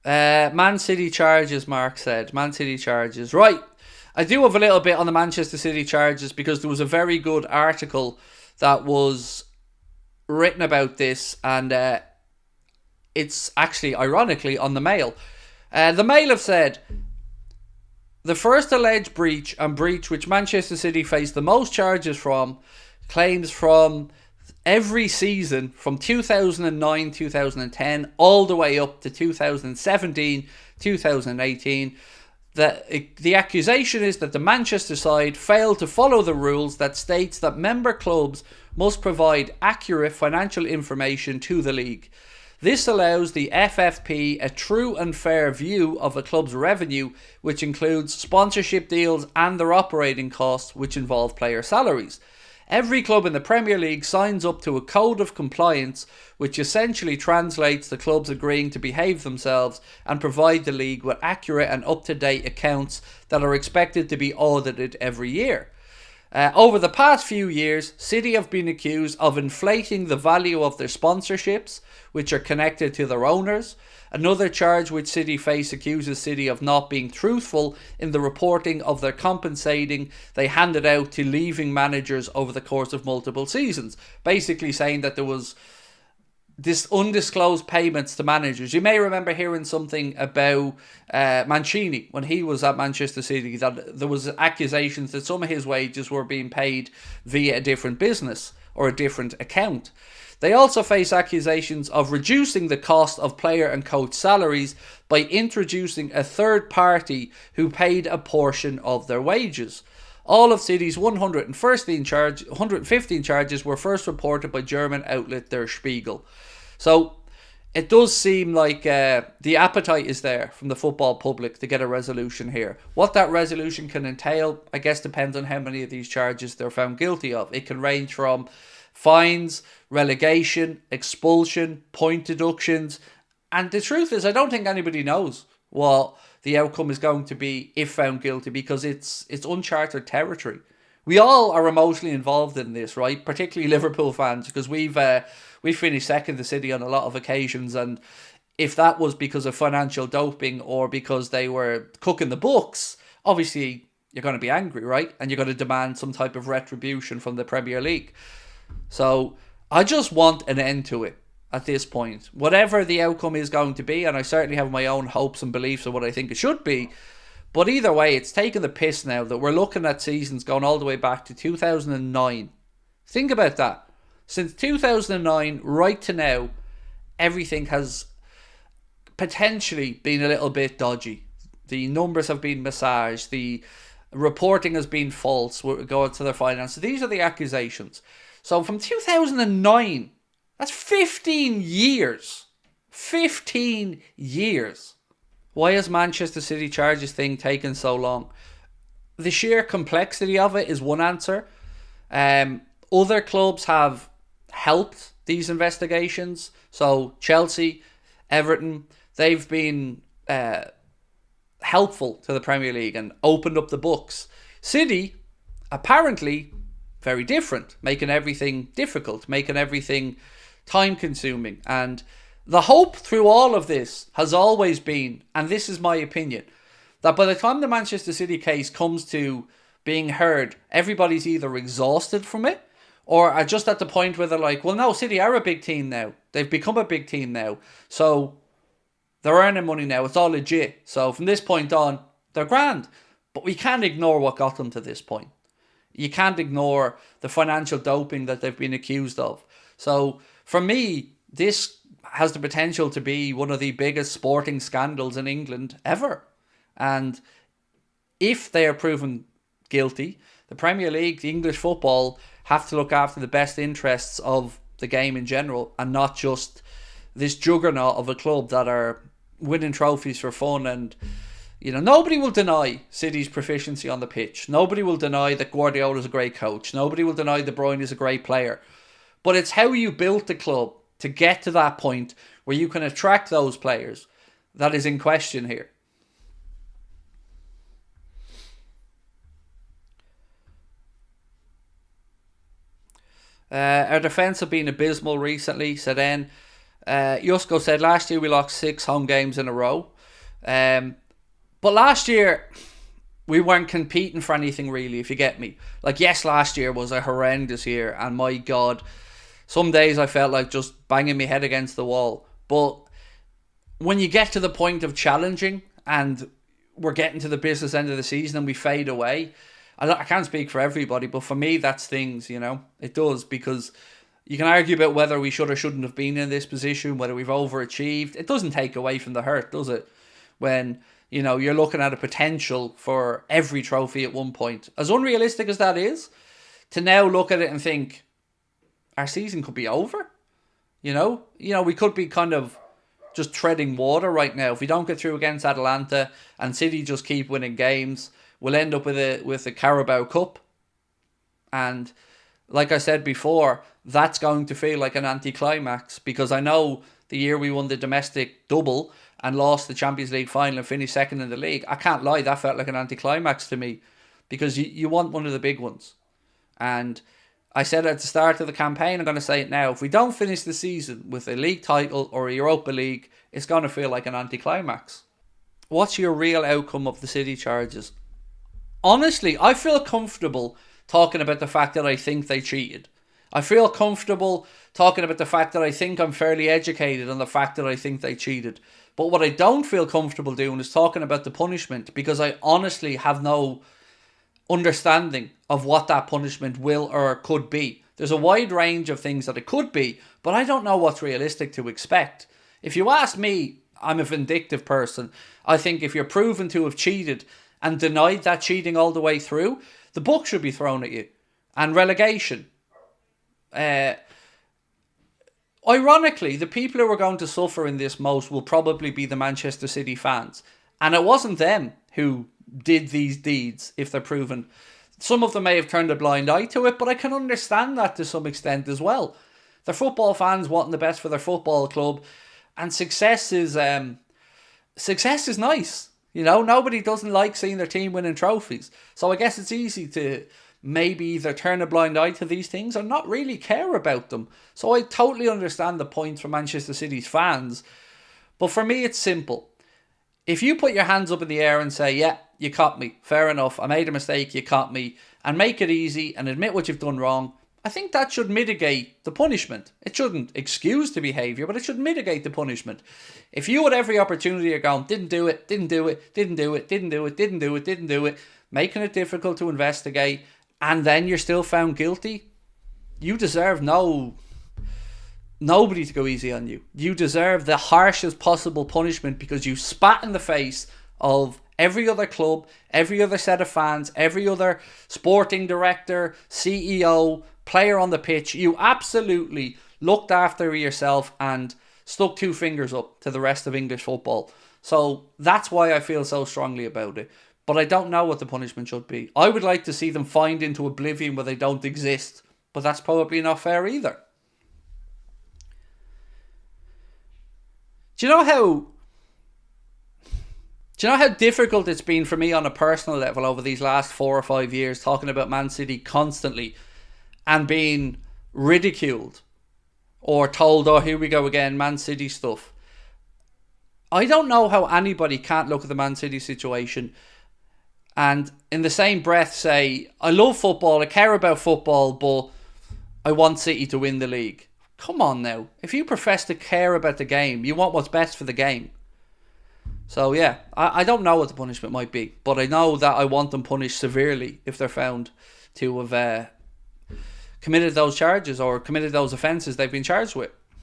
Man City charges, Mark said. Man City charges. Right. I do have a little bit on the Manchester City charges because there was a very good article that was written about this, and it's actually, ironically, on the Mail. The Mail have said the first alleged breach, and breach which Manchester City faced the most charges from, claims from every season from 2009, 2010, all the way up to 2017, 2018. The accusation is that the Manchester side failed to follow the rules that states that member clubs must provide accurate financial information to the league. This allows the FFP a true and fair view of a club's revenue, which includes sponsorship deals and their operating costs, which involve player salaries. Every club in the Premier League signs up to a code of compliance, which essentially translates the clubs agreeing to behave themselves and provide the league with accurate and up-to-date accounts that are expected to be audited every year. Over the past few years, City have been accused of inflating the value of their sponsorships, which are connected to their owners. Another charge which City face accuses City of not being truthful in the reporting of their compensating they handed out to leaving managers over the course of multiple seasons. Basically saying that there was this undisclosed payments to managers. You may remember hearing something about Mancini when he was at Manchester City, that there was accusations that some of his wages were being paid via a different business or a different account. They also face accusations of reducing the cost of player and coach salaries by introducing a third party who paid a portion of their wages. All of City's 115 charges were first reported by German outlet Der Spiegel. So it does seem like the appetite is there from the football public to get a resolution here. What that resolution can entail, I guess, depends on how many of these charges they're found guilty of. It can range from fines, relegation, expulsion, point deductions. And the truth is, I don't think anybody knows what the outcome is going to be if found guilty, because it's uncharted territory. We all are emotionally involved in this, right? Particularly Liverpool fans, because we finished second to City on a lot of occasions, and if that was because of financial doping or because they were cooking the books, obviously you're going to be angry, right? And you're going to demand some type of retribution from the Premier League. So I just want an end to it at this point. Whatever the outcome is going to be, and I certainly have my own hopes and beliefs of what I think it should be, but either way, it's taken the piss now that we're looking at seasons going all the way back to 2009. Think about that. Since 2009 right to now, everything has potentially been a little bit dodgy. The numbers have been massaged. The reporting has been false with regard to their finances. These are the accusations. So from 2009, that's 15 years. 15 years. Why has Manchester City charges thing taken so long? The sheer complexity of it is one answer. Other clubs have helped these investigations. So Chelsea, Everton, they've been helpful to the Premier League and opened up the books. City, apparently, very different, making everything difficult, making everything time consuming. And the hope through all of this has always been, and this is my opinion, that by the time the Manchester City case comes to being heard, everybody's either exhausted from it or are just at the point where they're like, well, no, City are a big team now. They've become a big team now. So they're earning money now. It's all legit. So from this point on, they're grand. But we can't ignore what got them to this point. You can't ignore the financial doping that they've been accused of. So for me, this has the potential to be one of the biggest sporting scandals in England ever. And if they are proven guilty, the Premier League, the English football, have to look after the best interests of the game in general and not just this juggernaut of a club that are winning trophies for fun. And you know, nobody will deny City's proficiency on the pitch. Nobody will deny that Guardiola is a great coach. Nobody will deny De Bruyne is a great player. But it's how you built the club to get to that point where you can attract those players that is in question here. Our defence have been abysmal recently, said N. Yusko said last year we lost 6 home games in a row. But last year we weren't competing for anything really, if you get me. Like, yes, last year was a horrendous year, and my God, some days I felt like just banging my head against the wall. But when you get to the point of challenging and we're getting to the business end of the season and we fade away, I can't speak for everybody, but for me that stings, It does, because you can argue about whether we should or shouldn't have been in this position, whether we've overachieved. It doesn't take away from the hurt, does it? When, you're looking at a potential for every trophy at one point. As unrealistic as that is, to now look at it and think, our season could be over. We could be kind of just treading water right now. If we don't get through against Atalanta and City just keep winning games, we'll end up with a Carabao Cup. And like I said before, that's going to feel like an anticlimax, because I know the year we won the domestic double and lost the Champions League final and finished second in the league, I can't lie, that felt like an anticlimax to me, because you want one of the big ones. And I said at the start of the campaign, I'm going to say it now, if we don't finish the season with a league title or a Europa League, it's going to feel like an anticlimax. What's your real outcome of the City charges? Honestly, I feel comfortable talking about the fact that I think they cheated. I feel comfortable talking about the fact that I think I'm fairly educated on the fact that I think they cheated. But what I don't feel comfortable doing is talking about the punishment, because I honestly have no understanding of what that punishment will or could be. There's a wide range of things that it could be, but I don't know what's realistic to expect. If you ask me, I'm a vindictive person. I think if you're proven to have cheated and denied that cheating all the way through, the book should be thrown at you. And relegation. Ironically, the people who are going to suffer in this most will probably be the Manchester City fans. And it wasn't them who did these deeds, if they're proven. Some of them may have turned a blind eye to it, but I can understand that to some extent as well. They're football fans wanting the best for their football club, and success is nice. Nobody doesn't like seeing their team winning trophies. So I guess it's easy to maybe either turn a blind eye to these things or not really care about them. So I totally understand the point for Manchester City's fans. But for me, it's simple. If you put your hands up in the air and say, yeah, you caught me, fair enough, I made a mistake, you caught me, and make it easy and admit what you've done wrong, I think that should mitigate the punishment. It shouldn't excuse the behaviour, but it should mitigate the punishment. If you had every opportunity of going, didn't do it, making it difficult to investigate, and then you're still found guilty, you deserve nobody to go easy on you. You deserve the harshest possible punishment, because you spat in the face of every other club, every other set of fans, every other sporting director, CEO, player on the pitch. You absolutely looked after yourself and stuck 2 fingers up to the rest of English football. So that's why I feel so strongly about it. But I don't know what the punishment should be. I would like to see them fined into oblivion where they don't exist, but that's probably not fair either. Do you know how difficult it's been for me on a personal level over these last 4 or 5 years, talking about Man City constantly and being ridiculed or told, oh, here we go again, Man City stuff. I don't know how anybody can't look at the Man City situation and in the same breath say, I love football, I care about football, but I want City to win the league. Come on now. If you profess to care about the game, you want what's best for the game. So yeah, I don't know what the punishment might be, but I know that I want them punished severely if they're found to have committed those charges or committed those offences they've been charged with.